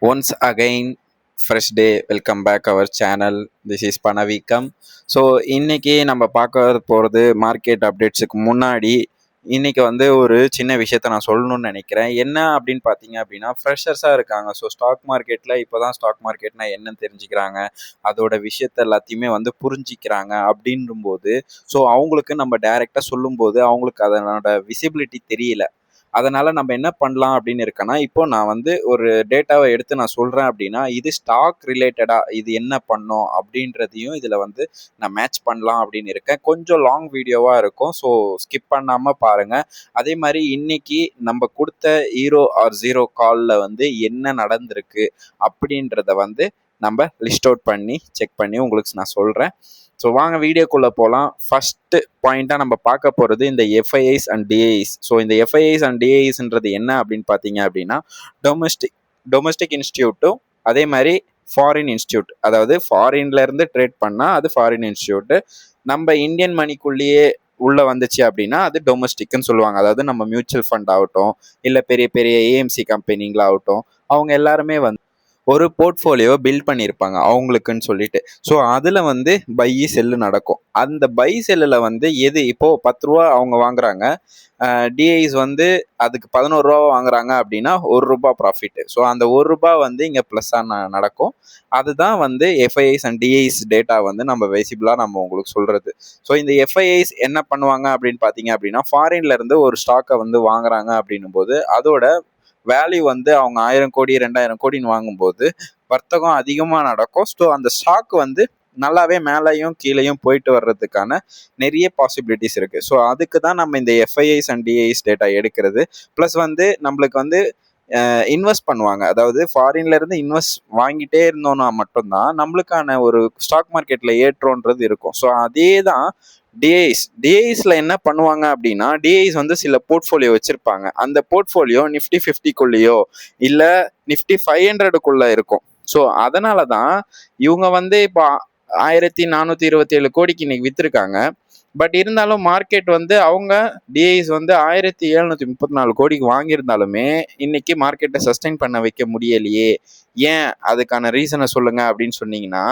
Once again, fresh day. Welcome back our channel. This is பணவீக்கம். So இன்னைக்கு நம்ம பார்க்க போகிறது மார்க்கெட் அப்டேட்ஸுக்கு முன்னாடி இன்னைக்கு ஒரு சின்ன விஷயத்த நான் சொல்லணும்னு நினைக்கிறேன். என்ன அப்படின்னு பார்த்தீங்க அப்படின்னா, ஃப்ரெஷர்ஸாக இருக்காங்க. ஸோ ஸ்டாக் மார்க்கெட்டில் இப்போ தான் ஸ்டாக் மார்க்கெட்னா என்னன்னு தெரிஞ்சுக்கிறாங்க, அதோட விஷயத்த எல்லாத்தையுமே புரிஞ்சிக்கிறாங்க அப்படின்னும்போது, ஸோ அவங்களுக்கு நம்ம டைரெக்டாக சொல்லும்போது அவங்களுக்கு அதனோட விசிபிலிட்டி தெரியல. அதனால நம்ம என்ன பண்ணலாம் அப்படின்னு இருக்கேன்னா, இப்போ நான் ஒரு டேட்டாவை எடுத்து நான் சொல்றேன் அப்படின்னா, இது ஸ்டாக் ரிலேட்டடா இது என்ன பண்ணும் அப்படின்றதையும் இதுல நான் மேட்ச் பண்ணலாம் அப்படின்னு இருக்கேன். கொஞ்சம் லாங் வீடியோவா இருக்கும். ஸோ ஸ்கிப் பண்ணாம பாருங்க. அதே மாதிரி இன்னைக்கு நம்ம கொடுத்த ஹீரோ ஆர் ஜீரோ கால்ல என்ன நடந்திருக்கு அப்படின்றத நம்ம லிஸ்ட் அவுட் பண்ணி செக் பண்ணி உங்களுக்கு நான் சொல்றேன். ஸோ வாங்க வீடியோக்குள்ளே போகலாம். ஃபஸ்ட்டு பாயிண்ட்டாக நம்ம பார்க்க போகிறது இந்த எஃப்ஐஐஸ் அண்ட் டிஐஸ். ஸோ இந்த எஃப்ஐஐஸ் அண்ட் டிஐஸ்ன்றது என்ன அப்படின்னு பார்த்தீங்க அப்படின்னா, டொமஸ்டிக் இன்ஸ்டியூட்டும் அதே மாதிரி ஃபாரின் இன்ஸ்டியூட், அதாவது ஃபாரின்லேருந்து ட்ரேட் பண்ணால் அது ஃபாரின் இன்ஸ்டியூட்டு, நம்ம இந்தியன் மணிக்குள்ளேயே உள்ளே வந்துச்சு அப்படின்னா அது டொமஸ்டிக்னு சொல்லுவாங்க. அதாவது நம்ம மியூச்சுவல் ஃபண்ட் ஆகட்டும், இல்லை பெரிய பெரிய ஏஎம்சி கம்பெனிங்களாகட்டும், அவங்க எல்லாருமே ஒரு போர்ட்ஃபோலியோ பில்ட் பண்ணியிருப்பாங்க அவங்களுக்குன்னு சொல்லிட்டு. ஸோ அதில் பை செல்லு நடக்கும். அந்த பை செல்லில் எது இப்போது 10 ரூபா அவங்க வாங்குறாங்க, டிஐஸ் அதுக்கு 11 ரூபா வாங்குறாங்க அப்படின்னா ₹1 ப்ராஃபிட்டு. ஸோ அந்த ₹1 இங்கே ப்ளஸ்ஸாக நடக்கும். அதுதான் எஃப்ஐஐஸ் அண்ட் டிஐஸ் டேட்டா நம்ம விசிபிளாக நம்ம உங்களுக்கு சொல்கிறது. ஸோ இந்த எஃப்ஐஐஸ் என்ன பண்ணுவாங்க அப்படின்னு பார்த்தீங்க அப்படின்னா, ஃபாரின்லேருந்து ஒரு ஸ்டாக்கை வாங்குறாங்க அப்படின்னும் போது அதோட வேல்யூ அவங்க 1000 கோடி 2000 கோடின்னு வாங்கும்போது வர்த்தகம் அதிகமாக நடக்கும். ஸோ அந்த ஸ்டாக் நல்லாவே மேலேயும் கீழேயும் போயிட்டு வர்றதுக்கான நிறைய பாசிபிலிட்டிஸ் இருக்குது. ஸோ அதுக்கு தான் நம்ம இந்த எஃப்ஐஐஸ் அண்ட் டிஐஸ் டேட்டா எடுக்கிறது. ப்ளஸ் நம்மளுக்கு இன்வெஸ்ட் பண்ணுவாங்க. அதாவது ஃபாரின்லேருந்து இன்வெஸ்ட் வாங்கிட்டே இருந்தோம்னா மட்டும்தான் நம்மளுக்கான ஒரு ஸ்டாக் மார்க்கெட்டில் ஏற்றோன்றது இருக்கும். ஸோ அதே தான் டிஐஸ்ல என்ன பண்ணுவாங்க அப்படின்னா, டிஐஸ் சில போர்ட்ஃபோலியோ வச்சிருப்பாங்க. அந்த போர்ட்ஃபோலியோ நிஃப்டி 50க்குள்ளேயோ இல்லை நிஃப்டி 500க்குள்ள இருக்கும். ஸோ அதனால தான் இவங்க இப்போ 1427 கோடிக்கு இன்னைக்கு விற்றுருக்காங்க. பட் இருந்தாலும் மார்க்கெட் அவங்க டிஐஸ் 1734 கோடிக்கு வாங்கியிருந்தாலுமே இன்னைக்கு மார்க்கெட்டை சஸ்டைன் பண்ண வைக்க முடியலையே. ஏன்? அதுக்கான ரீசனை சொல்லுங்க அப்படின்னு சொன்னீங்கன்னா,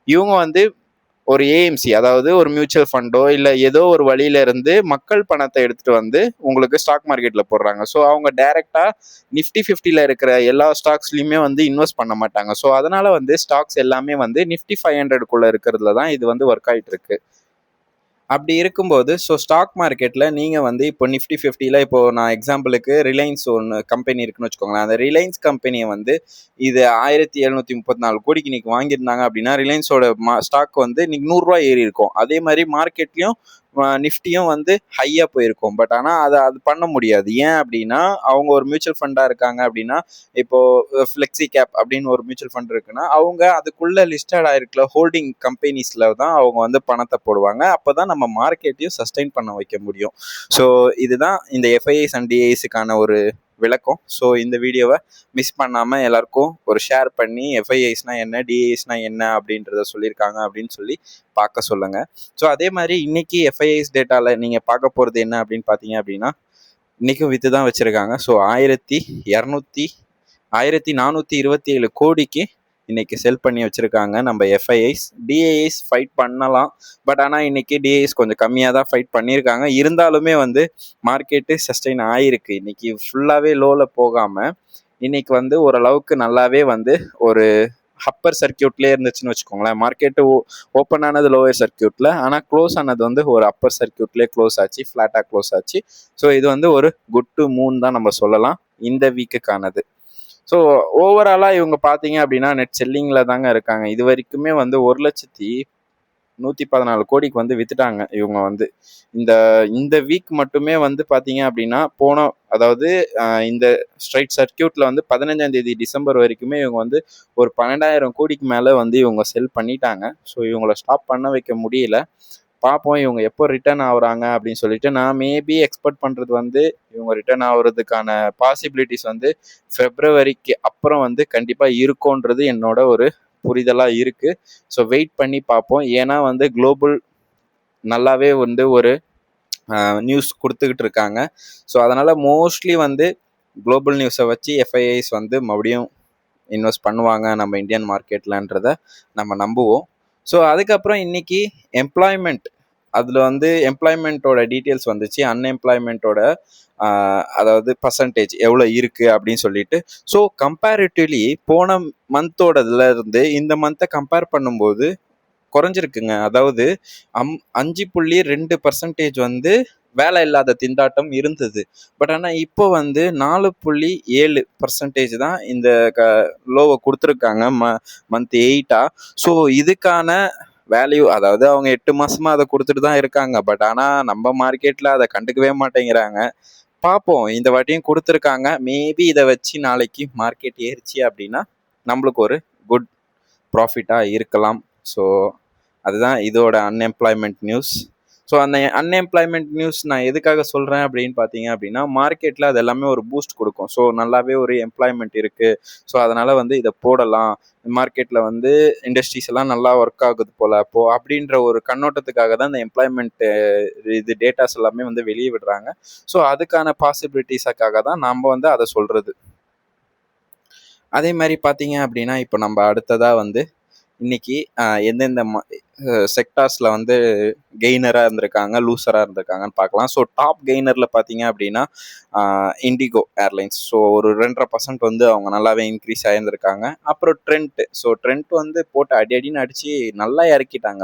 இவங்க ஒரு ஏஎம்சி, அதாவது ஒரு மியூச்சுவல் ஃபண்டோ இல்லை ஏதோ ஒரு வழியில இருந்து மக்கள் பணத்தை எடுத்துட்டு உங்களுக்கு ஸ்டாக் மார்க்கெட்ல போடுறாங்க. ஸோ அவங்க டைரக்டா நிஃப்டி 50ல இருக்கிற எல்லா ஸ்டாக்ஸ்லையுமே இன்வெஸ்ட் பண்ண மாட்டாங்க. ஸோ அதனால ஸ்டாக்ஸ் எல்லாமே நிஃப்டி 500க்குள்ள இருக்கிறதுல தான் இது ஒர்க் ஆகிட்டு இருக்கு. அப்படி இருக்கும்போது ஸோ ஸ்டாக் மார்க்கெட்டில் நீங்கள் இப்போ நிஃப்டி 50ல் இப்போது நான் எக்ஸாம்பிளுக்கு ரிலையன்ஸ் ஒன்று கம்பெனி இருக்குன்னு வச்சுக்கோங்களேன். அந்த ரிலையன்ஸ் கம்பெனியை இது 1734 கோடிக்கு இன்றைக்கி வாங்கியிருந்தாங்க அப்படின்னா ரிலையன்ஸோட ஸ்டாக் இன்னைக்கு 100 ரூபா ஏறி இருக்கும். அதே மாதிரி மார்க்கெட்லேயும் நிஃப்டியும் ஹையாக போயிருக்கும். பட் ஆனால் அது பண்ண முடியாது. ஏன் அப்படின்னா அவங்க ஒரு மியூச்சுவல் ஃபண்டாக இருக்காங்க அப்படின்னா, இப்போது ஃப்ளெக்ஸி கேப் அப்படின்னு ஒரு மியூச்சுவல் ஃபண்ட் இருக்குன்னா அவங்க அதுக்குள்ளே லிஸ்டட் ஆகிருக்கல ஹோல்டிங் கம்பெனிஸில் தான் அவங்க பணத்தை போடுவாங்க. அப்போ தான் நம்ம மார்க்கெட்டையும் சஸ்டெயின் பண்ண வைக்க முடியும். ஸோ இதுதான் இந்த எஃப்ஐஐஸ் அண்ட் டிஐஸுக்கான ஒரு விளக்கம். ஸோ இந்த வீடியோவை மிஸ் பண்ணாமல் எல்லாருக்கும் ஒரு ஷேர் பண்ணி எஃப்ஐஐஸ்னா என்ன, டிஐஸ்னா என்ன அப்படின்றத சொல்லியிருக்காங்க அப்படின்னு சொல்லி பார்க்க சொல்லுங்கள். ஸோ அதே மாதிரி இன்னைக்கு எஃப்ஐஐஸ் டேட்டாவில் நீங்கள் பார்க்க போகிறது என்ன அப்படின்னு பார்த்தீங்க அப்படின்னா, இன்றைக்கும் விற்று தான் வச்சுருக்காங்க. ஸோ 1427 கோடிக்கு இன்னைக்கு செல் பண்ணி வச்சுருக்காங்க நம்ம எஃப்ஐஐஸ். டிஐஎஸ் ஃபைட் பண்ணலாம். பட் ஆனால் இன்னைக்கு டிஐஎஸ் கொஞ்சம் கம்மியாக தான் ஃபைட் பண்ணியிருக்காங்க. இருந்தாலுமே மார்க்கெட்டு சஸ்டெயின் ஆகிருக்கு. இன்னைக்கு ஃபுல்லாகவே லோவில் போகாமல் இன்னைக்கு ஓரளவுக்கு நல்லாவே ஒரு அப்பர் சர்க்கியூட்லேயே இருந்துச்சுன்னு வச்சுக்கோங்களேன். மார்க்கெட்டு ஓப்பன் ஆனது லோவர் சர்க்கியூட்டில், ஆனால் க்ளோஸ் ஆனது ஒரு அப்பர் சர்க்கியூட்லேயே க்ளோஸ் ஆச்சு, ஃப்ளாட்டாக க்ளோஸ் ஆச்சு. ஸோ இது ஒரு குட் டு மூன் தான் நம்ம சொல்லலாம் இந்த வீக்குக்கானது. ஸோ ஓவராலாக இவங்க பார்த்தீங்க அப்படின்னா நெட் செல்லிங்கில் தாங்க இருக்காங்க. இது வரைக்குமே 1,114 கோடிக்கு வித்துட்டாங்க இவங்க. இந்த வீக் மட்டுமே பார்த்தீங்க அப்படின்னா அதாவது இந்த ஸ்ட்ரைட் சர்க்கியூட்டில் 15ஆம் தேதி டிசம்பர் வரைக்குமே இவங்க ஒரு 12,000 கோடிக்கு மேலே இவங்க செல் பண்ணிட்டாங்க. ஸோ இவங்கள ஸ்டாப் பண்ண வைக்க முடியல. பார்ப்போம் இவங்க எப்போ ரிட்டர்ன் ஆகுறாங்க அப்படின்னு சொல்லிட்டு. நான் மேபி எக்ஸ்பெக்ட் பண்ணுறது இவங்க ரிட்டர்ன் ஆகுறதுக்கான பாசிபிலிட்டிஸ் ஃபெப்ரவரிக்கு அப்புறம் கண்டிப்பாக இருக்கும்ன்றது என்னோட ஒரு புரிதலாக இருக்குது. ஸோ வெயிட் பண்ணி பார்ப்போம். ஏன்னா குளோபல் நல்லாவே ஒரு நியூஸ் கொடுத்துக்கிட்டு இருக்காங்க. ஸோ அதனால் மோஸ்ட்லி குளோபல் நியூஸை வச்சு எஃப்ஐஐஸ் மறுபடியும் இன்வெஸ்ட் பண்ணுவாங்க நம்ம இந்தியன் மார்க்கெட்லன்றத நம்ம நம்புவோம். ஸோ அதுக்கப்புறம் இன்னைக்கு எம்ப்ளாய்மெண்ட், அதில் வந்து எம்ப்ளாய்மெண்ட்டோட டீட்டெயில்ஸ் வந்துச்சு, அன்எம்ப்ளாய்மெண்ட்டோட அதாவது பர்சன்டேஜ் எவ்வளோ இருக்குது அப்படின்னு சொல்லிட்டு. ஸோ கம்பேரிட்டிவ்லி போன மந்தோடதுல இருந்து இந்த மந்த்தை கம்பேர் பண்ணும்போது குறைஞ்சிருக்குங்க. அதாவது 5.2% வந்து வேலை இல்லாத திண்டாட்டம் இருந்தது. பட் ஆனால் இப்போ வந்து 4.7% தான் இந்த லோவை கொடுத்துருக்காங்க மந்த் 8. ஸோ இதுக்கான வேல்யூ, அதாவது அவங்க 8 மாசமா அதை கொடுத்துட்டு தான் இருக்காங்க. பட் ஆனால் நம்ம மார்க்கெட்டில் அதை கண்டுக்கவே மாட்டேங்கிறாங்க. பார்ப்போம், இந்த வாட்டியும் கொடுத்துருக்காங்க. மேபி இதை வச்சு நாளைக்கு மார்க்கெட் ஏறிச்சு அப்படின்னா நம்மளுக்கு ஒரு குட் ப்ராஃபிட்டாக இருக்கலாம். ஸோ அதுதான் இதோட அன்எம்ப்ளாய்மெண்ட் நியூஸ். ஸோ அந்த அன்எம்ப்ளாய்மெண்ட் நியூஸ் நான் எதுக்காக சொல்கிறேன் அப்படின்னு பார்த்தீங்க அப்படின்னா, மார்க்கெட்டில் அது எல்லாமே ஒரு பூஸ்ட் கொடுக்கும். ஸோ நல்லாவே ஒரு எம்ப்ளாய்மெண்ட் இருக்குது, ஸோ அதனால் வந்து இதை போடலாம், மார்க்கெட்டில் வந்து இண்டஸ்ட்ரீஸ் எல்லாம் நல்லா ஒர்க் ஆகுது போல் அப்போது அப்படின்ற ஒரு கண்ணோட்டத்துக்காக தான் இந்த எம்ப்ளாய்மெண்ட் இது டேட்டாஸ் எல்லாமே வந்து வெளியே விடுறாங்க. ஸோ அதுக்கான பாசிபிலிட்டிஸாக்காக தான் நம்ம வந்து அதை சொல்கிறது. அதே மாதிரி பார்த்தீங்க அப்படின்னா, இப்போ நம்ம அடுத்ததாக வந்து இன்னைக்கு எந்தெந்த செக்டார்ஸில் வந்து கெய்னராக இருந்திருக்காங்க, லூசராக இருந்திருக்காங்கன்னு பார்க்கலாம். ஸோ டாப் கெய்னரில் பார்த்தீங்க அப்படின்னா இண்டிகோ ஏர்லைன்ஸ். ஸோ ஒரு 2.5% வந்து அவங்க நல்லாவே இன்க்ரீஸ் ஆகியிருந்திருக்காங்க. அப்புறம் ட்ரெண்ட் வந்து போட்டு அடின்னு அடித்து நல்லா இறக்கிட்டாங்க.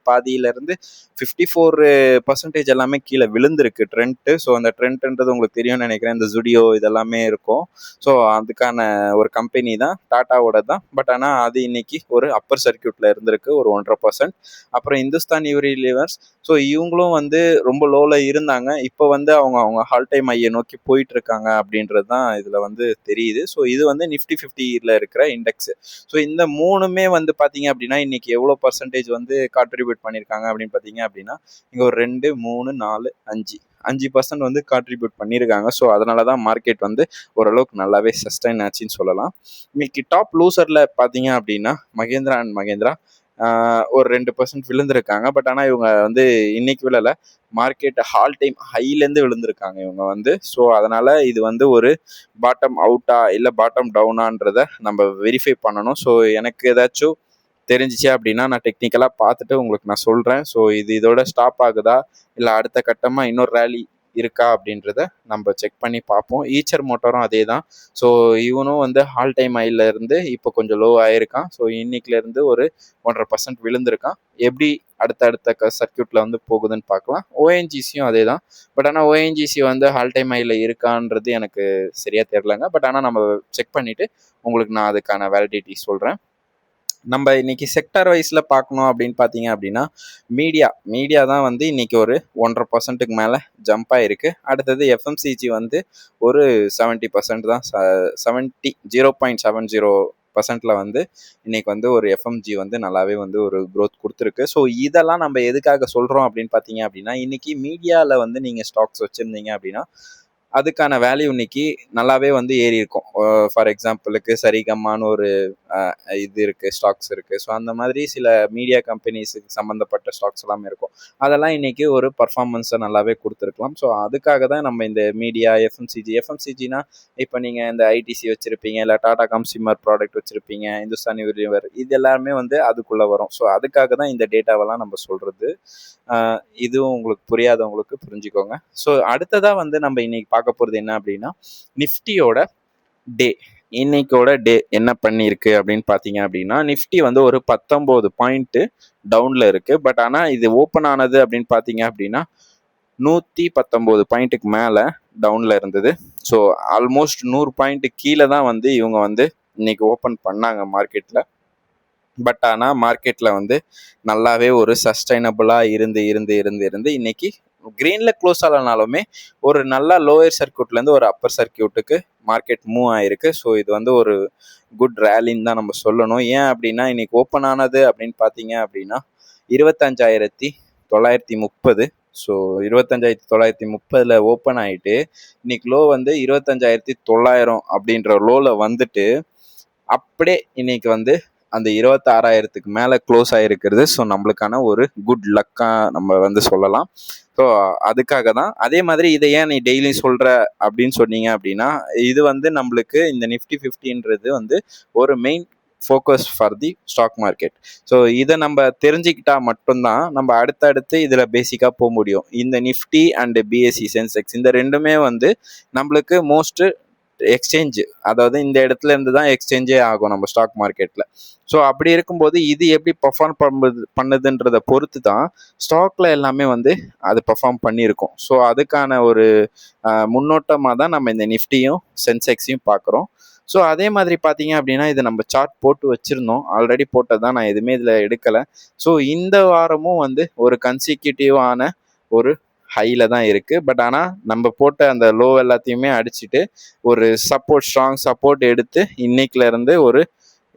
பாதியிலேருந்து 54% எல்லாமே கீழே விழுந்திருக்கு ட்ரெண்ட்டு. ஸோ அந்த ட்ரெண்ட்ன்றது உங்களுக்கு தெரியும்னு நினைக்கிறேன், இந்த ஜுடியோ இதெல்லாமே இருக்கும். ஸோ அதுக்கான ஒரு கம்பெனி தான், டாட்டாவோட தான். பட் ஆனால் அது இன்னைக்கு ஒரு அப்பர் சர்க்கியூட்டில் இருந்திருக்கு, ஒரு 1.5%. அப்புறம் இந்துஸ்தான் யூனிலீவர்ஸ், ஸோ இவங்களும் வந்து ரொம்ப லோவில் இருந்தாங்க. இப்போ வந்து அவங்க ஆல் டைம் ஹையை நோக்கி போயிட்டு இருக்காங்க அப்படின்றது தான் இதில் வந்து தெரியுது. ஸோ இது வந்து நிஃப்டி 50ல இருக்கிற இண்டெக்ஸ். ஸோ இந்த மூணுமே வந்து பார்த்தீங்க அப்படின்னா இன்னைக்கு எவ்வளோ பர்சன்டேஜ் வந்து கான்ட்ரிபியூட் பண்ணியிருக்காங்க அப்படின்னு பார்த்தீங்க அப்படின்னா, இங்கே ஒரு 2, 3, 4, 5% வந்து கான்ட்ரிபியூட் பண்ணியிருக்காங்க. ஸோ அதனால தான் மார்க்கெட் வந்து ஓரளவுக்கு நல்லாவே சஸ்டைன் ஆச்சுன்னு சொல்லலாம். இன்னைக்கு டாப் லூசரில் பார்த்தீங்க அப்படின்னா மகேந்திரா அண்ட் மகேந்திரா ஒரு 2% விழுந்திருக்காங்க. பட் ஆனால் இவங்க வந்து இன்னைக்கு விழலை, மார்க்கெட் ஆல் டைம் ஹைலேருந்து விழுந்திருக்காங்க இவங்க வந்து. ஸோ அதனால் இது வந்து ஒரு பாட்டம் அவுட்டா இல்லை பாட்டம் டவுனான்றதை நம்ம வெரிஃபை பண்ணணும். ஸோ எனக்கு ஏதாச்சும் தெரிஞ்சிச்சு அப்படின்னா நான் டெக்னிக்கலாக பார்த்துட்டு உங்களுக்கு நான் சொல்கிறேன். ஸோ இதோட ஸ்டாப் ஆகுதா இல்லை அடுத்த கட்டமாக இன்னொரு ரேலி இருக்கா அப்படின்றத நம்ம செக் பண்ணி பார்ப்போம். ஈச்சர் மோட்டாரும் அதே தான். ஸோ இவனும் வந்து ஆல் டைம் ஹைல இருந்து இப்போ கொஞ்சம் லோ ஆயிருக்கான். ஸோ இன்னைக்குலேருந்து ஒரு 1.5% விழுந்திருக்கான். எப்படி அடுத்த சர்க்கியூட்டில் வந்து போகுதுன்னு பார்க்கலாம். ஓஎன்ஜிசியும் அதே தான். பட் ஆனால் ஓஎன்ஜிசி வந்து ஆல் டைம் ஹைல இருக்கான்றது எனக்கு சரியாக தெரிலங்க. பட் ஆனால் நம்ம செக் பண்ணிவிட்டு உங்களுக்கு நான் அதுக்கான வேலிடிட்டி சொல்கிறேன். நம்ம இன்னைக்கு செக்டார் வைஸில் பார்க்கணும் அப்படின்னு பார்த்தீங்க அப்படின்னா, மீடியா தான் வந்து இன்னைக்கு ஒரு 1.5%க்கு மேலே ஜம்ப் ஆகிருக்கு. அடுத்தது எஃப்எம்சிஜி வந்து ஒரு 70% தான், 0.70% வந்து இன்னைக்கு வந்து ஒரு எஃப்எம்ஜி வந்து நல்லாவே வந்து ஒரு க்ரோத் கொடுத்துருக்கு. ஸோ இதெல்லாம் நம்ம எதுக்காக சொல்கிறோம் அப்படின்னு பார்த்தீங்க அப்படின்னா, இன்னைக்கு மீடியாவில் வந்து நீங்கள் ஸ்டாக்ஸ் வச்சுருந்தீங்க அப்படின்னா அதுக்கான வேல்யூ இன்னைக்கு நல்லாவே வந்து ஏறி இருக்கும். ஃபார் எக்ஸாம்பிளுக்கு சரிகம்மான்னு ஒரு இது இருக்குது, ஸ்டாக்ஸ் இருக்குது. ஸோ அந்த மாதிரி சில மீடியா கம்பெனிஸுக்கு சம்மந்தப்பட்ட ஸ்டாக்ஸ் எல்லாமே இருக்கும். அதெல்லாம் இன்னைக்கு ஒரு பர்ஃபார்மன்ஸை நல்லாவே கொடுத்துருக்கலாம். ஸோ அதுக்காக தான் நம்ம இந்த மீடியா எஃப்எம்சிஜினா இப்போ நீங்கள் இந்த ஐடிசி வச்சுருப்பீங்க, இல்லை டாடா கன்சியூமர் ப்ராடக்ட் வச்சுருப்பீங்க, இந்துஸ்தான் யூனிலிவர், இது எல்லாமே வந்து அதுக்குள்ளே வரும். ஸோ அதுக்காக தான் இந்த டேட்டாவெல்லாம் நம்ம சொல்கிறது. இதுவும் உங்களுக்கு புரியாதவங்களுக்கு புரிஞ்சுக்கோங்க. ஸோ அடுத்ததாக வந்து நம்ம இன்னைக்கு பார்க்க போகிறது என்ன அப்படின்னா, நிஃப்டியோட டே, இன்னைக்கோட டே என்ன பண்ணியிருக்கு அப்படின்னு பார்த்தீங்க அப்படின்னா, நிஃப்டி வந்து ஒரு 19 பாயிண்ட்டு டவுனில் இருக்குது. பட் ஆனால் இது ஓப்பன் ஆனது அப்படின்னு பார்த்தீங்க அப்படின்னா 119 பாயிண்ட்டுக்கு மேலே டவுனில் இருந்தது. ஸோ ஆல்மோஸ்ட் 100 பாயிண்ட்டு கீழே தான் வந்து இவங்க வந்து இன்னைக்கு ஓப்பன் பண்ணாங்க மார்க்கெட்டில். பட் ஆனால் மார்க்கெட்டில் வந்து நல்லாவே ஒரு சஸ்டைனபிளாக இருந்து இன்னைக்கு க்ரீனில் க்ளோஸ் ஆகலனாலுமே ஒரு நல்ல லோயர் சர்க்கியூட்லேருந்து ஒரு அப்பர் சர்க்கியூட்டுக்கு மார்க்கெட் மூவ் ஆகிருக்கு. ஸோ இது வந்து ஒரு குட் ரேலின்னு தான் நம்ம சொல்லணும். ஏன் அப்படின்னா இன்னைக்கு ஓப்பன் ஆனது அப்படின்னு பார்த்தீங்க அப்படின்னா 25,930. ஸோ 25,930 ஓப்பன் ஆகிட்டு இன்னைக்கு லோ வந்து 25,900 அப்படின்ற லோவில் வந்துட்டு அப்படியே இன்னைக்கு வந்து அந்த 26,000க்கு மேலே க்ளோஸ் ஆகிருக்கிறது. ஸோ நம்மளுக்கான ஒரு குட் லக்காக நம்ம வந்து சொல்லலாம். ஸோ அதுக்காக தான். அதே மாதிரி இதை ஏன் நீ டெய்லியும் சொல்கிற அப்படின்னு சொன்னீங்க அப்படின்னா, இது வந்து நம்மளுக்கு இந்த நிஃப்டி 50ன்றது வந்து ஒரு main focus for the stock market. So இதை நம்ம தெரிஞ்சுக்கிட்டா மட்டும்தான் நம்ம அடுத்தடுத்து இதில் பேசிக்காக போக முடியும். இந்த நிஃப்டி அண்ட் பிஎஸ்சி சென்செக்ஸ் இந்த ரெண்டுமே வந்து நம்மளுக்கு மோஸ்ட் எக்ஸ்சேஞ்ச், அதாவது இந்த இடத்துல இருந்து தான் எக்ஸ்சேஞ்சே ஆகும் நம்ம ஸ்டாக் மார்க்கெட்டில். ஸோ அப்படி இருக்கும்போது இது எப்படி பர்ஃபார்ம் பண்ணுதுன்றதை பொறுத்து தான் ஸ்டாக்ல எல்லாமே வந்து அது பர்ஃபார்ம் பண்ணியிருக்கும். ஸோ அதுக்கான ஒரு முன்னோட்டமாக தான் நம்ம இந்த நிஃப்டியும் சென்செக்ஸையும் பார்க்குறோம். ஸோ அதே மாதிரி பார்த்தீங்க அப்படின்னா இது நம்ம சார்ட் போட்டு வச்சுருந்தோம், ஆல்ரெடி போட்டது தான், நான் எதுவுமே இதில் எடுக்கலை. ஸோ இந்த வாரமும் வந்து ஒரு கன்சிக்யூட்டிவான ஒரு ஹையில் தான் இருக்குது. பட் ஆனால் நம்ம போட்ட அந்த லோ எல்லாத்தையுமே அடிச்சுட்டு ஒரு சப்போர்ட், ஸ்ட்ராங் சப்போர்ட் எடுத்து இன்னைக்குலேருந்து ஒரு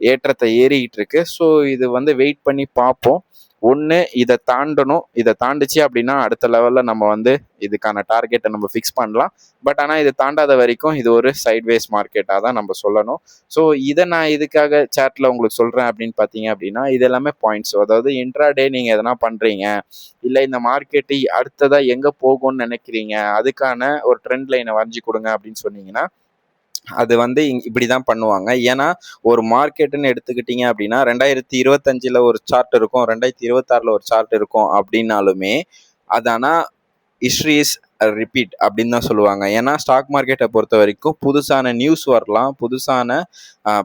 ஏற்றத்தை ஏறிக்கிட்டு இருக்கு. ஸோ இது வந்து வெயிட் பண்ணி பார்ப்போம். ஒன்று இதை தாண்டணும், இதை தாண்டிச்சு அப்படின்னா அடுத்த லெவலில் நம்ம வந்து இதுக்கான டார்கெட்டை நம்ம ஃபிக்ஸ் பண்ணலாம். பட் ஆனால் இது தாண்டாத வரைக்கும் இது ஒரு சைட்வேஸ் மார்க்கெட்டாக தான் நம்ம சொல்லணும். ஸோ இதை நான் இதுக்காக சேட்டில் உங்களுக்கு சொல்கிறேன் அப்படின்னு பார்த்தீங்க அப்படின்னா, இது எல்லாமே பாயிண்ட்ஸ். அதாவது இன்ட்ராடே நீங்கள் எதனா பண்ணுறீங்க, இல்லை இந்த மார்க்கெட்டு அடுத்ததாக எங்கே போகும்னு நினைக்கிறீங்க, அதுக்கான ஒரு ட்ரெண்ட் லைனை வரைஞ்சி கொடுங்க அப்படின்னு சொன்னீங்கன்னா அது வந்து இப்படி தான் பண்ணுவாங்க. ஏன்னா ஒரு மார்க்கெட்டுன்னு எடுத்துக்கிட்டீங்க அப்படின்னா 2025 ஒரு சார்ட் இருக்கும், 2026 ஒரு சார்ட் இருக்கும் அப்படின்னாலுமே அது ஆனால் ஹிஸ்ட்ரி இஸ் ரிப்பீட் அப்படின்னு தான் சொல்லுவாங்க. ஏன்னா ஸ்டாக் மார்க்கெட்டை பொறுத்த வரைக்கும் புதுசான நியூஸ் வரலாம், புதுசான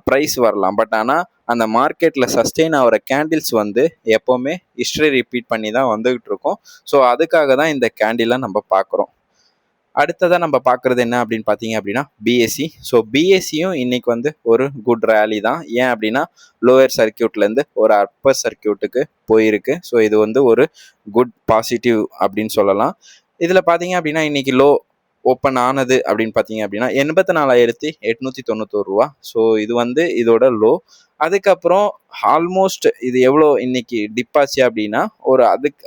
ப்ரைஸ் வரலாம். பட் ஆனால் அந்த மார்க்கெட்டில் சஸ்டெயின் ஆகிற கேண்டில்ஸ் வந்து எப்போவுமே ஹிஸ்ட்ரி ரிப்பீட் பண்ணி தான் வந்துகிட்டு இருக்கோம். ஸோ அதுக்காக தான் இந்த கேண்டிலை நம்ம பார்க்குறோம். அடுத்ததாக நம்ம பார்க்குறது என்ன அப்படின்னு பார்த்தீங்க அப்படின்னா பிஎஸ்சி. ஸோ பிஎஸ்சியும் இன்னைக்கு வந்து ஒரு குட் ரேலி தான். ஏன் அப்படின்னா லோயர் சர்க்கியூட்லேருந்து ஒரு அப்பர் சர்க்கியூட்டுக்கு போயிருக்கு. ஸோ இது வந்து ஒரு குட் பாசிட்டிவ் அப்படின்னு சொல்லலாம். இதில் பார்த்தீங்க அப்படின்னா இன்னைக்கு லோ ஓப்பன் ஆனது அப்படின்னு பார்த்தீங்க அப்படின்னா 84,891 ரூபா. ஸோ இது வந்து இதோட லோ. அதுக்கப்புறம் ஆல்மோஸ்ட் இது எவ்வளோ இன்னைக்கு டிப் ஆச்சு அப்படின்னா ஒரு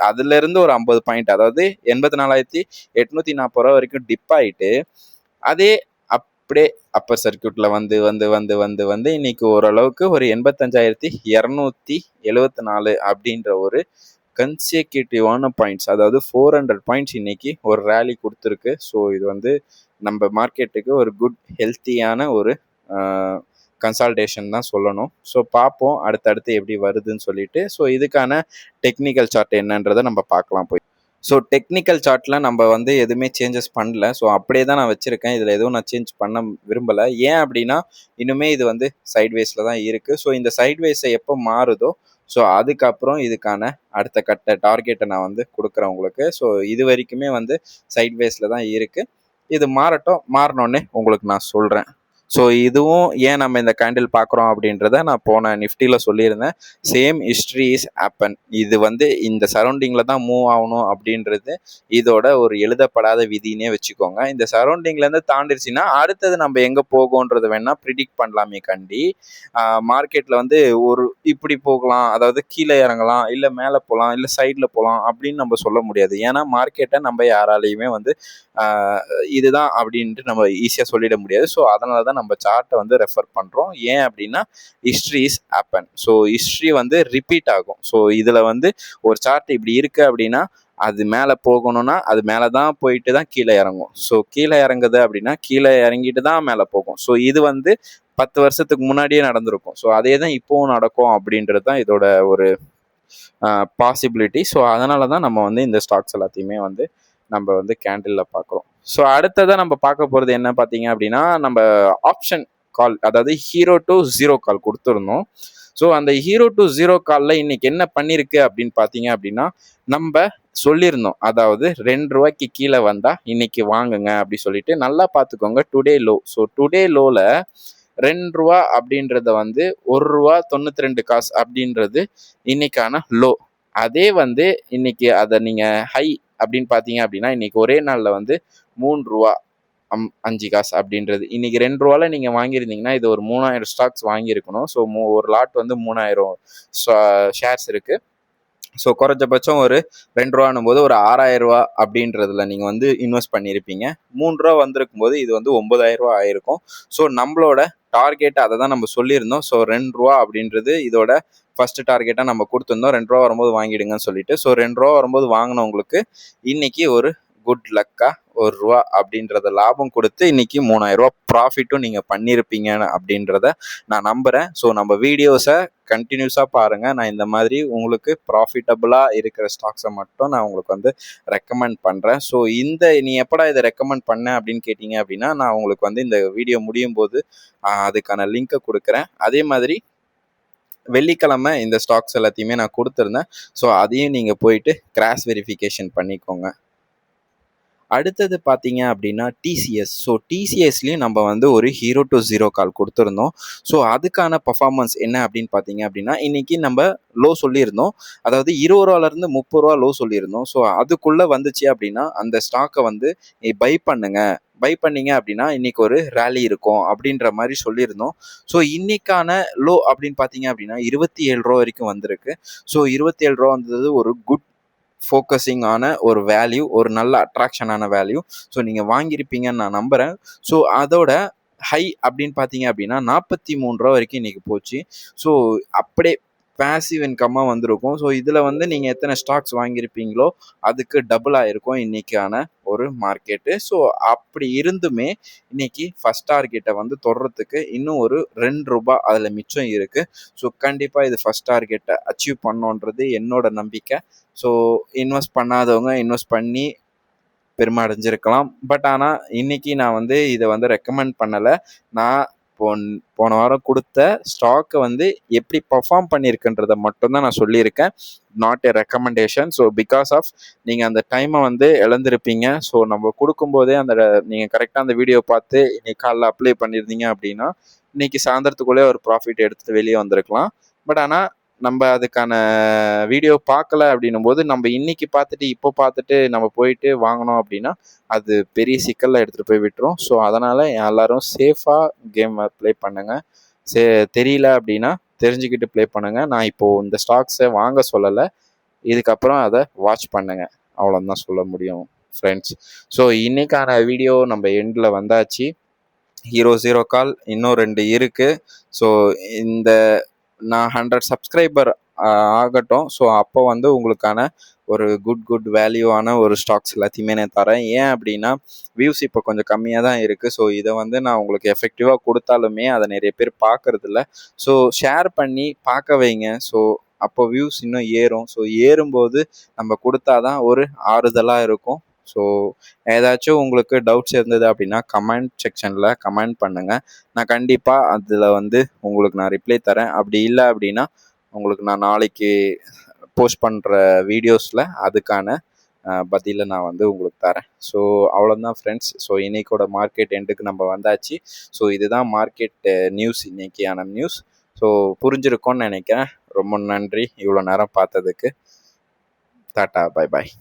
அதுலேருந்து ஒரு 50 பாயிண்ட், அதாவது 84,840 ரூபா வரைக்கும் டிப் ஆகிட்டு அதே அப்படியே அப்பர் சர்க்கியூட்டில் வந்து வந்து வந்து வந்து வந்து இன்னைக்கு ஓரளவுக்கு ஒரு 85,274 அப்படின்ற ஒரு கன்செக்யூட்டிவான பாயிண்ட்ஸ், அதாவது 400 பாயிண்ட்ஸ் இன்னைக்கு ஒரு ரேலி கொடுத்துருக்கு. ஸோ இது வந்து நம்ம மார்க்கெட்டுக்கு ஒரு குட் ஹெல்த்தியான ஒரு கன்சால்டேஷன் தான் சொல்லணும். ஸோ பார்ப்போம் அடுத்தடுத்து எப்படி வருதுன்னு சொல்லிட்டு. ஸோ இதுக்கான டெக்னிக்கல் சார்ட் என்னன்றதை நம்ம பார்க்கலாம் போய். ஸோ டெக்னிக்கல் சார்ட்டில் நம்ம வந்து எதுவுமே சேஞ்சஸ் பண்ணல. ஸோ அப்படியே தான் நான் வச்சுருக்கேன். இதில் எதுவும் நான் சேஞ்ச் பண்ண விரும்பலை. ஏன் அப்படின்னா இன்னுமே இது வந்து சைட்வேஸில் தான் இருக்குது. ஸோ இந்த சைட்வேஸை எப்போ மாறுதோ ஸோ அதுக்கப்புறம் இதுக்கான அடுத்த கட்ட டார்கெட்டை நான் வந்து கொடுக்குறேன் உங்களுக்கு. ஸோ இது வரைக்குமே வந்து சைட்வேஸில் தான் இருக்குது. இது மாறட்டும், மாறினோடனே உங்களுக்கு நான் சொல்கிறேன். ஸோ இதுவும் ஏன் நம்ம இந்த கேண்டில் பார்க்குறோம் அப்படின்றத நான் போன நிஃப்டியில் சொல்லியிருந்தேன். Same history is happen. இது வந்து இந்த சரௌண்டிங்கில் தான் மூவ் ஆகணும் அப்படின்றது இதோட ஒரு எழுதப்படாத விதினே வச்சுக்கோங்க. இந்த சரௌண்டிங்லேருந்து தாண்டிடுச்சுன்னா அடுத்தது நம்ம எங்கே போகும்ன்றது வேணால் ப்ரிடிக்ட் பண்ணலாமே கண்டி. மார்க்கெட்டில் வந்து ஒரு இப்படி போகலாம், அதாவது கீழே இறங்கலாம், இல்லை மேலே போகலாம், இல்லை சைடில் போகலாம் அப்படின்னு நம்ம சொல்ல முடியாது. ஏன்னா மார்க்கெட்டை நம்ம யாராலையுமே வந்து இதுதான் அப்படின்ட்டு நம்ம ஈஸியாக சொல்லிட முடியாது. ஸோ அதனால தான் நம்ம சார்ட்டை வந்து ரெஃபர் பண்ணுறோம். ஏன் அப்படின்னா history is happen. So history வந்து ரிப்பீட் ஆகும். ஸோ இதில் வந்து ஒரு சார்ட் இப்படி இருக்குது அப்படின்னா அது மேலே போகணும்னா அது மேலே தான் போயிட்டு தான் கீழே இறங்கும். ஸோ கீழே இறங்குது அப்படின்னா கீழே இறங்கிட்டு தான் மேலே போகும். ஸோ இது வந்து 10 வருஷத்துக்கு முன்னாடியே நடந்திருக்கும். ஸோ அதே தான் இப்போவும் நடக்கும் அப்படின்றது தான் இதோட ஒரு பாசிபிலிட்டி. ஸோ அதனால தான் நம்ம வந்து இந்த ஸ்டாக்ஸ் எல்லாத்தையுமே வந்து நம்ம வந்து கேண்டிலில் பார்க்குறோம். ஸோ அடுத்ததாக நம்ம பார்க்க போகிறது என்ன பார்த்தீங்க அப்படின்னா நம்ம ஆப்ஷன் கால், அதாவது ஹீரோ டு ஜீரோ கால் கொடுத்துருந்தோம். ஸோ அந்த ஹீரோ டு ஜீரோ காலில் இன்னைக்கு என்ன பண்ணியிருக்கு அப்படின்னு பார்த்தீங்க அப்படின்னா நம்ம சொல்லியிருந்தோம், அதாவது 2 ரூபாய்க்கு கீழே வந்தால் இன்னைக்கு வாங்குங்க அப்படி சொல்லிட்டு. நல்லா பார்த்துக்கோங்க, டுடே லோ. ஸோ டுடே லோவில் 2 ரூபா அப்படின்றத வந்து 1 ரூபா 92 காசு அப்படின்றது இன்னைக்கான லோ. அதே வந்து இன்னைக்கு அதை நீங்கள் ஹை அப்படின்னு பார்த்தீங்க அப்படின்னா இன்னைக்கு ஒரே நாளில் வந்து 3 ரூபா 5 காசு அப்படின்றது. இன்னைக்கு 2 ரூபாவில் நீங்கள் வாங்கியிருந்தீங்கன்னா இது ஒரு 3000 ஸ்டாக்ஸ் வாங்கியிருக்கணும். ஸோ ஒரு லாட் வந்து 3000 ஷேர்ஸ் இருக்குது. ஸோ குறைஞ்சபட்சம் ஒரு ₹2 போது ஒரு ₹6000 அப்படின்றதுல நீங்கள் வந்து இன்வெஸ்ட் பண்ணியிருப்பீங்க. ₹3 வந்திருக்கும் போது இது வந்து ₹9000 ஆயிருக்கும். ஸோ நம்மளோட டார்கெட் அதை தான் நம்ம சொல்லியிருந்தோம். ஸோ ₹2 அப்படின்றது இதோட ஃபர்ஸ்ட் டார்கெட்டாக நம்ம கொடுத்துருந்தோம். ₹2 வரும்போது வாங்கிடுங்கன்னு சொல்லிட்டு. ஸோ ₹2 வரும்போது வாங்கினவங்களுக்கு இன்னைக்கு ஒரு குட் லக்கா ₹1 அப்படின்றத லாபம் கொடுத்து இன்னைக்கு ₹3000 ப்ராஃபிட்டும் நீங்கள் பண்ணியிருப்பீங்க அப்படின்றத நான் நம்புகிறேன். ஸோ நம்ம வீடியோஸை கண்டினியூஸாக பாருங்கள். நான் இந்த மாதிரி உங்களுக்கு ப்ராஃபிட்டபுளாக இருக்கிற ஸ்டாக்ஸை மட்டும் நான் உங்களுக்கு வந்து ரெக்கமெண்ட் பண்ணுறேன். ஸோ நீ எப்படா இதை ரெக்கமெண்ட் பண்ண அப்படின்னு கேட்டிங்க அப்படின்னா, நான் உங்களுக்கு வந்து இந்த வீடியோ முடியும் போது அதுக்கான லிங்கை கொடுக்குறேன். அதே மாதிரி வெள்ளிக்கிழமை இந்த ஸ்டாக்ஸ் எல்லாத்தையுமே நான் கொடுத்துருந்தேன். ஸோ அதையும் நீங்கள் போயிட்டு கிராஸ் வெரிஃபிகேஷன் பண்ணிக்கோங்க. அடுத்தது பார்த்தீங்க அப்படின்னா டிசிஎஸ். ஸோ டிசிஎஸ்லேயும் நம்ம வந்து ஒரு 0 to 0 கால் கொடுத்துருந்தோம். ஸோ அதுக்கான பர்ஃபார்மன்ஸ் என்ன அப்படின்னு பார்த்தீங்க அப்படின்னா, இன்னைக்கு நம்ம லோ சொல்லியிருந்தோம். அதாவது ₹20லேருந்து ₹30 லோ சொல்லியிருந்தோம். ஸோ அதுக்குள்ளே வந்துச்சு அப்படின்னா அந்த ஸ்டாக்கை வந்து பை பண்ணுங்க. பை பண்ணீங்க அப்படின்னா இன்னைக்கு ஒரு ரேலி இருக்கும் அப்படின்ற மாதிரி சொல்லியிருந்தோம். ஸோ இன்னைக்கான லோ அப்படின்னு பார்த்தீங்க அப்படின்னா ₹27 வரைக்கும் வந்திருக்கு. ஸோ ₹27 வந்தது ஒரு குட் ஃபோக்கஸிங் ஆன ஒரு வேல்யூ, ஒரு நல்ல அட்ராக்ஷனான வேல்யூ. ஸோ நீங்கள் வாங்கியிருப்பீங்கன்னு நான் நம்புகிறேன். ஸோ அதோட ஹை அப்படின்னு பார்த்தீங்க அப்படின்னா ₹43 வரைக்கும் இன்னைக்கு போச்சு. ஸோ அப்படியே பேசிவ் இன்கம்மாக வந்திருக்கும். ஸோ இதில் வந்து நீங்கள் எத்தனை ஸ்டாக்ஸ் வாங்கியிருப்பீங்களோ அதுக்கு டபுள் ஆகிருக்கும் இன்றைக்கான ஒரு மார்க்கெட்டு. ஸோ அப்படி இருந்துமே இன்னைக்கு ஃபஸ்ட் டார்கெட்டை வந்து தொடுறதுக்கு இன்னும் ஒரு ₹2 அதில் மிச்சம் இருக்குது. ஸோ கண்டிப்பாக இது ஃபஸ்ட் டார்கெட்டை அச்சீவ் பண்ணோன்றது என்னோட நம்பிக்கை. ஸோ இன்வெஸ்ட் பண்ணாதவங்க இன்வெஸ்ட் பண்ணி பெருமை அடைஞ்சிருக்கலாம். பட் ஆனால் இன்னைக்கு நான் வந்து இதை வந்து ரெக்கமெண்ட் பண்ணலை. நான் போன வாரம் கொடுத்த ஸ்டாக்கை வந்து எப்படி பர்ஃபார்ம் பண்ணியிருக்குன்றதை மட்டும்தான் நான் சொல்லியிருக்கேன். Not a recommendation. So because of நீங்கள் அந்த டைமை வந்து இழந்திருப்பீங்க. ஸோ நம்ம கொடுக்கும்போதே நீங்கள் கரெக்டாக அந்த வீடியோ பார்த்து இன்னைக்கு காலைல அப்ளை பண்ணியிருந்தீங்க அப்படின்னா இன்னைக்கு சாயந்தரத்துக்குள்ளே ஒரு ப்ராஃபிட் எடுத்துகிட்டு வெளியே வந்திருக்கலாம். பட் ஆனால் நம்ம அதுக்கான வீடியோ பார்க்கல அப்படின்னும் போது நம்ம இன்னைக்கு பார்த்துட்டு இப்போ பார்த்துட்டு நம்ம போயிட்டு வாங்கினோம் அப்படின்னா அது பெரிய சிக்கலில் எடுத்துகிட்டு போய் விட்டுரும். ஸோ அதனால் எல்லாரும் சேஃபாக கேம் ப்ளே பண்ணுங்கள். தெரியல அப்படின்னா தெரிஞ்சுக்கிட்டு ப்ளே பண்ணுங்கள். நான் இப்போது இந்த ஸ்டாக்ஸை வாங்க சொல்லலை, இதுக்கப்புறம் அதை வாட்ச் பண்ணுங்கள், அவ்வளோதான் சொல்ல முடியும் ஃப்ரெண்ட்ஸ். ஸோ இன்னைக்கான வீடியோ நம்ம எண்டில் வந்தாச்சு. 0 கால் இன்னும் 2 இருக்குது. ஸோ இந்த நான் 100 சப்ஸ்கிரைபர் ஆகட்டும். ஸோ அப்போ வந்து உங்களுக்கான ஒரு குட் வேல்யூவான ஒரு ஸ்டாக்ஸ் எல்லாத்தையுமே நான் தரேன். ஏன் அப்படின்னா வியூஸ் இப்போ கொஞ்சம் கம்மியாக தான் இருக்குது. ஸோ இதை வந்து நான் உங்களுக்கு எஃபெக்டிவாக கொடுத்தாலுமே அதை நிறைய பேர் பார்க்கறதில்ல. ஸோ ஷேர் பண்ணி பார்க்க வைங்க. ஸோ அப்போ வியூஸ் இன்னும் ஏறும். ஸோ ஏறும்போது நம்ம கொடுத்தாதான் ஒரு ஆறுதலாக இருக்கும். ஸோ ஏதாச்சும் உங்களுக்கு டவுட்ஸ் இருந்தது அப்படின்னா கமெண்ட் செக்ஷனில் கமெண்ட் பண்ணுங்கள். நான் கண்டிப்பாக அதில் வந்து உங்களுக்கு நான் ரிப்ளை தரேன். அப்படி இல்லை அப்படின்னா உங்களுக்கு நான் நாளைக்கு போஸ்ட் பண்ணுற வீடியோஸில் அதுக்கான பதிலை நான் வந்து உங்களுக்கு தரேன். ஸோ அவ்வளோதான் ஃப்ரெண்ட்ஸ். ஸோ இன்னைக்கோட மார்க்கெட் எண்டுக்கு நம்ம வந்தாச்சு. ஸோ இதுதான் மார்க்கெட் நியூஸ், இன்னைக்கான நியூஸ். ஸோ புரிஞ்சிருக்கோன்னு நினைக்கிறேன். ரொம்ப நன்றி இவ்வளோ நேரம் பார்த்ததுக்கு. Tata, bye bye.